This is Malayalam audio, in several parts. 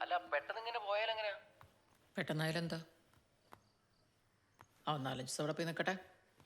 അല്ല പെട്ടെന്ന് ഇങ്ങനെ പോയാലെങ്ങനെയാ? പെട്ടെന്നായാലും എന്താ? ആ 4-5 ദിവസം അവിടെ പോയി നിൽക്കട്ടെ.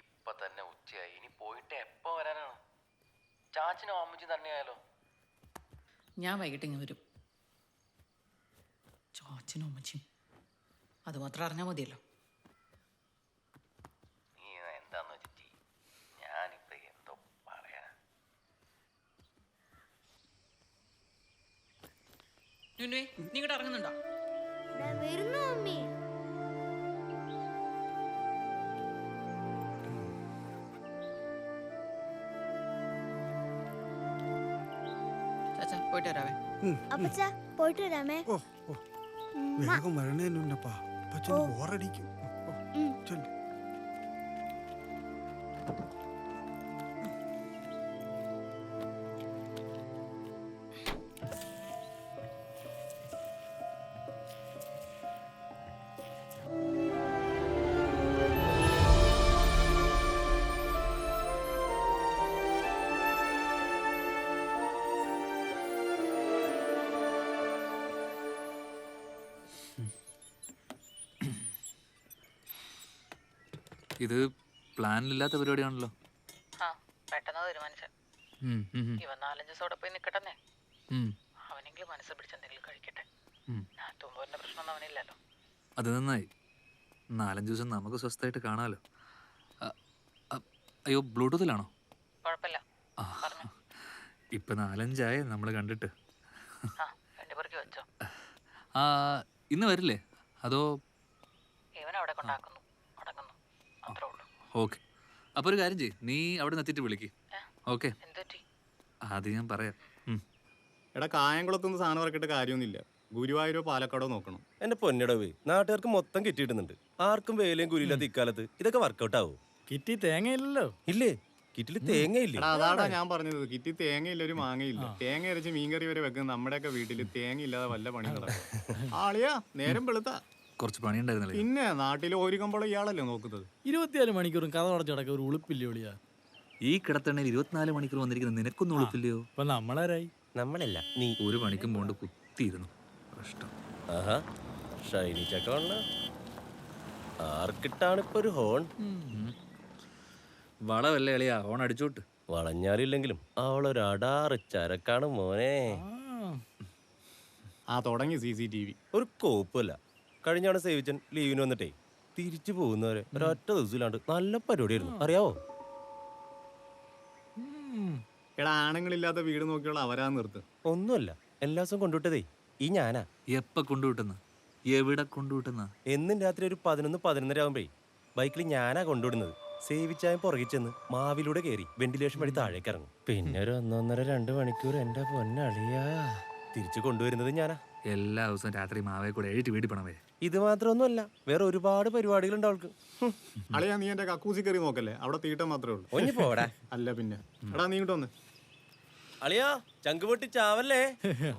ഇപ്പൊ തന്നെ ഉച്ചയായി, ഇനി പോയിട്ട് എപ്പോ വരാനാണ്? ചാച്ചനും അമ്മച്ചും തന്നെയായാലോ? ഞാൻ വൈകിട്ട് ഇങ്ങ് വരും. ചാച്ചനും അമ്മച്ചിയും അത് മാത്രം അറിഞ്ഞാൽ മതിയല്ലോ. നീ എന്താന്ന് വെച്ചിട്ട് ഞാനിപ്പോ എന്തോ പറയാ. നീ ഇങ്ങോട്ട് ഇറങ്ങുന്നുണ്ടോ? വരുന്നു അമ്മേ. ചാച്ചാ പോയിട്ട് വരാവേ. അപ്പച്ച പോയിട്ട് വരാമേ. ഓ ഓ വേഗം വരണേന്നുണ്ടപ്പാ, അപ്പച്ചന് ബോറടിക്കും. ചൊല്ലു. ഇത് പ്ലാനിലില്ലാത്ത പരിപാടിയാണല്ലോ. ആ പെട്ടെന്ന് തീരുമാനിച്ച ഇവൻ 4-5 ദിവസം അവിടെ പോയി നിൽക്കട്ടെന്നേ. അവനെങ്കിലും മനസ്സ് പിടിച്ച് എന്തെങ്കിലും കഴിക്കട്ടെ. ഞാൻ തുമ്പോന്റെ പ്രശ്നമൊന്നും അവനില്ലല്ലോ. അത് നന്നായി. 4-5 ദിവസം നമുക്ക് സ്വസ്ഥമായിട്ട് കാണാമല്ലോ. അയ്യോ, ബ്ലൂടൂത്തിലാണോ? കുഴപ്പമില്ല. ഇപ്പം 4-5 നമ്മൾ കണ്ടിട്ട്. വെണ്ടിപ്പുറക്കി വെച്ചോ. ഇന്ന് വരില്ലേ അതോ? ഇവൻ അവിടെ കൊണ്ടാക്കുന്നു അടങ്ങുന്നു അത്രേ ഉള്ളൂ. ഓക്കെ, അപ്പോൾ ഒരു കാര്യം ചെയ്യ്, നീ അവിടെ നിന്ന് എത്തിയിട്ട് വിളിക്ക്. ഓക്കെ, എന്തുപറ്റി? അത് ഞാൻ പറയാം. എടാ കായംകുളത്തൊന്നും സാധനം ഇറക്കിയിട്ട് കാര്യമൊന്നുമില്ല. ഗുരുവായൂരോ പാലക്കാടോ നോക്കണം. എന്റെ പൊന്നിടവേ, നാട്ടുകാർക്ക് മൊത്തം കിട്ടിയിടുന്നുണ്ട്. ആർക്കും വേലയും കുരിയില്ലാത്ത ഇക്കാലത്ത് ഇതൊക്കെ വർക്കൗട്ട് ആവോ? കിറ്റി തേങ്ങയില്ലല്ലോ. ഇല്ലേ, കിറ്റില് തേങ്ങയില്ലേ? എടാ അതാടാ ഞാൻ പറഞ്ഞത്, കിറ്റി തേങ്ങയില്ല ഒരു മാങ്ങയില്ല. തേങ്ങ അരച്ച് മീൻകറി വരെ വെക്കുന്ന നമ്മുടെയൊക്കെ വീട്ടിൽ തേങ്ങ ഇല്ലാതെ വല്ല പണി നടക്കും. ആളിയാ നേരം വെളുത്താ കുറച്ച് പണിയുണ്ടായിരുന്നല്ലേ. പിന്നെ നാട്ടിൽ ഒരു കമ്പോളം ഇയാളല്ലേ നോക്കുന്നത്. 24 മണിക്കൂറും കഥ അടച്ചു കിടക്ക ഒരു ഉളുപ്പില്ലേ ഒളിയാ. ഈ കിടത്തണ്ണയിൽ 24 മണിക്കൂർ വന്നിരിക്കുന്ന നിനക്കൊന്നും ഉളുപ്പില്ലയോ? ഇപ്പൊ നമ്മളാരായി? നമ്മളല്ല നീ. ഒരു പണിക്കും പോണ്ട് കുത്തിയിരുന്നു. കഷ്ടം. ആഹാ, ഷൈനി ചക്കവണ്ണ ആർക്കിട്ടാണ് ഇപ്പൊ ഒരു ഹോൺ? വളവല്ലേ അളിയാ, ഓൺ അടിച്ചോട്ട്. വളഞ്ഞാലില്ലെങ്കിലും അവളൊരു അടാറ് ചരക്കാണ് മോനെ. ആ തുടങ്ങി CCTV. ഒരു കോപ്പല്ല. കഴിഞ്ഞാണ് സേവിച്ചൻ ലീവിന് വന്നിട്ടേ തിരിച്ചു പോകുന്നവരെ ഒരൊറ്റ ദിവസമില്ലാണ്ട് നല്ല പരിപാടിയായിരുന്നു, അറിയാവോ? എടാ ആണുങ്ങളില്ലാത്ത വീട് നോക്കിയുള്ള അവരാ നിർത്ത്. ഒന്നുമല്ല, എല്ലാ ദിവസവും കൊണ്ടുവിട്ടതേ ഈ ഞാനാ. എപ്പ കൊണ്ടുവിട്ടുന്ന, എവിടെ കൊണ്ടുവിട്ടുന്ന? എന്നും രാത്രി ഒരു 11-11:30 ആകുമ്പേ ബൈക്കിൽ ഞാനാ കൊണ്ടുവിടുന്നത്. സേവിച്ചായ പുറകിൽ ചെന്ന് മാവിലൂടെ കയറി വെന്റിലേഷൻ വഴി താഴേക്ക് ഇറങ്ങും. പിന്നെ ഒരു 1-1.5-2 മണിക്കൂർ എന്റെ പൊന്നളിയാ തിരിച്ചു കൊണ്ടുവരുന്നത് ഞാനാ. എല്ലാ ദിവസവും രാത്രി മാവേ കൂടെ എഴുതി വീട്ടിൽ പണവേ. ഇത് മാത്രമൊന്നുമല്ല, വേറെ ഒരുപാട് പരിപാടികളുണ്ട് അവൾക്ക്. അളിയാ നീ എന്റെ കക്കൂസി കയറി നോക്കല്ലേ, അവിടെ തീട്ടം മാത്രമേ ഉള്ളൂ. ഒഞ്ഞു പോടാ. അല്ല പിന്നെ എടാ നീ ഇങ്ങോട്ട് വന്ന്. അളിയാ ചങ്ക് പൊട്ടി ചാവല്ലേ.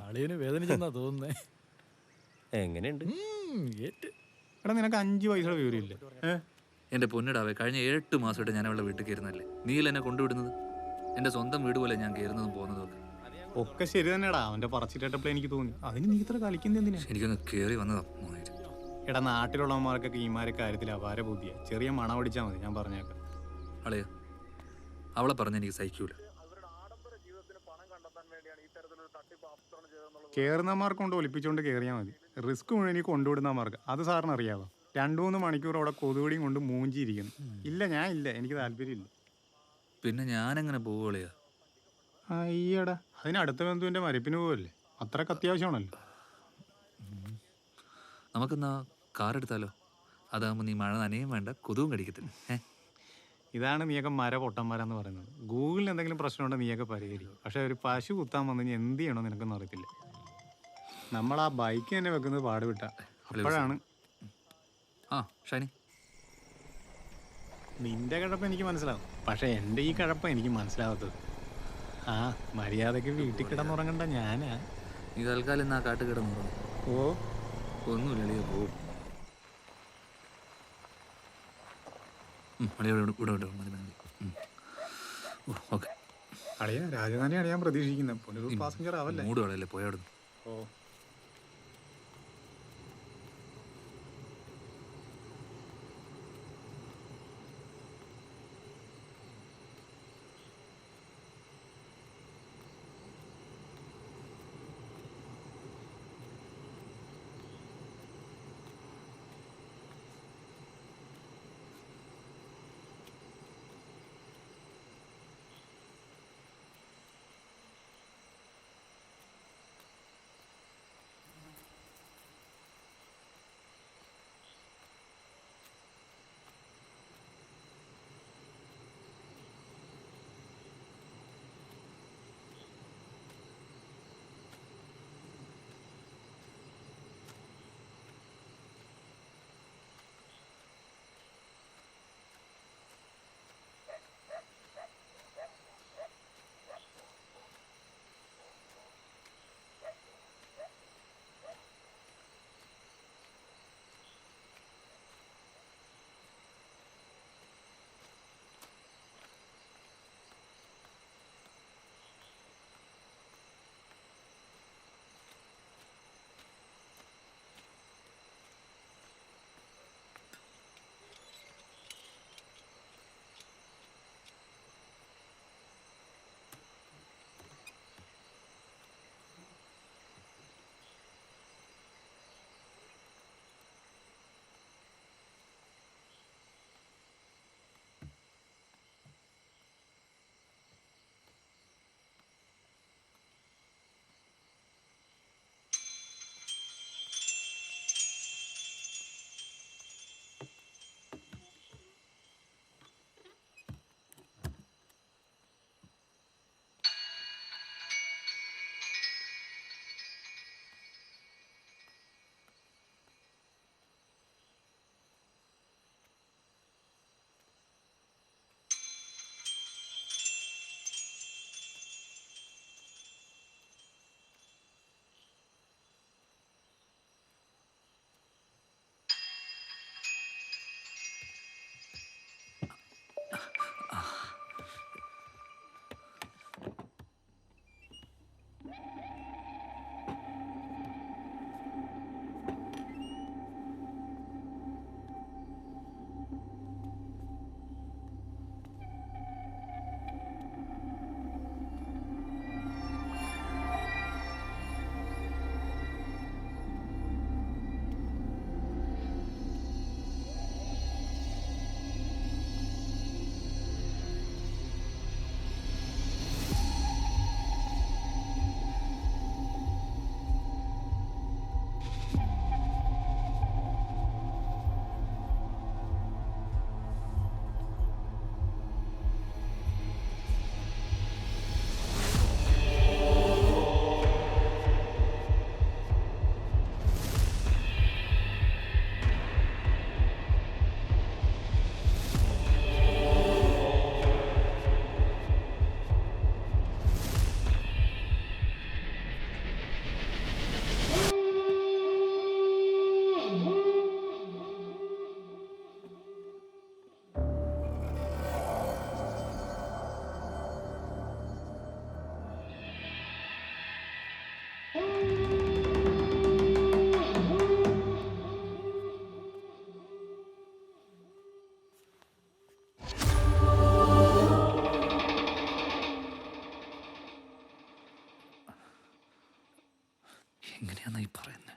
അളിയന് വേദനിച്ചെന്നാ തോന്നുന്നേ. എങ്ങനെയുണ്ട്? എടാ നിനക്ക് 5 പൈസയുടെ വിവരമില്ലേ? എൻ്റെ പൊന്നിടാവേ, കഴിഞ്ഞ 8 മാസമായിട്ട് ഞാൻ അവളുടെ വീട്ടിൽ കയറുന്നല്ലേ. നീല എന്നെ കൊണ്ടുവിടുന്നത്. എൻ്റെ സ്വന്തം വീട് പോലെ ഞാൻ കയറുന്നതും പോകുന്നതും ഒക്കെ. ഒക്കെ ശരി തന്നെടാ, അവന്റെ പറച്ചിട്ടപ്പോൾ എനിക്ക് തോന്നി. അതിന് നീ ഇത്ര കളിക്കുന്നത് എന്തിനാ? എനിക്കൊന്ന് കയറി വന്നതാ. എടാ നാട്ടിലുള്ളവന്മാർക്കൊക്കെ ഈമാരെ കാര്യത്തിൽ അപാര ബുദ്ധിയാ. ചെറിയ മണം അടിച്ചാൽ മതി, ഞാൻ പറഞ്ഞേക്കാം. അളയ അവളെ പറഞ്ഞ എനിക്ക് സഹിക്കൂല. കയറുന്നമാർക്ക് കൊണ്ട് ഒലിപ്പിച്ചുകൊണ്ട് കയറിയാൽ മതി. റിസ്ക് മുഴുവൻ എനിക്ക് കൊണ്ടുവിടുന്നമാർക്ക് അത് സാറിന് അറിയാവോ? 2-3 മണിക്കൂർ അവിടെ കൊതുകുടിയും കൊണ്ട് മൂഞ്ചിയിരിക്കുന്നു. ഇല്ല ഞാൻ ഇല്ല, എനിക്ക് താല്പര്യമില്ല. പിന്നെ ഞാനെങ്ങനെ പോവുകളയാ? അയ്യടാ അതിന് അടുത്ത ബന്ധുവിന്റെ മരപ്പിന് പോവല്ലേ, അത്രക്ക് അത്യാവശ്യമാണല്ലോ. നമുക്കെന്നാ കാർ എടുത്താലോ? അതാകുമ്പോൾ നീ മഴ നനയും വേണ്ട, കൊതുവും കടിക്കത്തില്ല. ഇതാണ് നീയൊക്കെ പൊട്ടന്മാരെന്ന് പറയുന്നത്. ഗൂഗിളിന് എന്തെങ്കിലും പ്രശ്നമുണ്ടോ നീയൊക്കെ പരിഹരിക്കും. പക്ഷെ ഒരു പശു കുത്താൻ വന്നു കഴിഞ്ഞാൽ എന്ത് ചെയ്യണോ നിനക്കൊന്നും അറിയത്തില്ല. നമ്മൾ ആ ബൈക്ക് തന്നെ വെക്കുന്നത് പാടുവിട്ട അപ്പോഴാണ്. ആ ഷൈനി, നിന്റെ കിഴപ്പ് എനിക്ക് മനസ്സിലാവും, പക്ഷെ എൻ്റെ ഈ കിഴപ്പ് എനിക്ക് മനസ്സിലാവാത്തത്. ആ മര്യാദക്ക് വീട്ടിൽ കിടന്നുറങ്ങണ്ട ഞാനാ. നീ തൽക്കാലം എന്നാ കാട്ട് കിടന്നു. ഓ ഒന്നുമില്ല, പോവും. ഓക്കെ അളിയാ രാജധാനി അടിയാൻ പ്രതീക്ഷിക്കുന്നത്. പാസഞ്ചർ ആവല്ലേ? മൂടുകളല്ലേ പോയാടുന്നു. ഓ എങ്ങനെയാന്നാ ഈ പറയുന്നത്?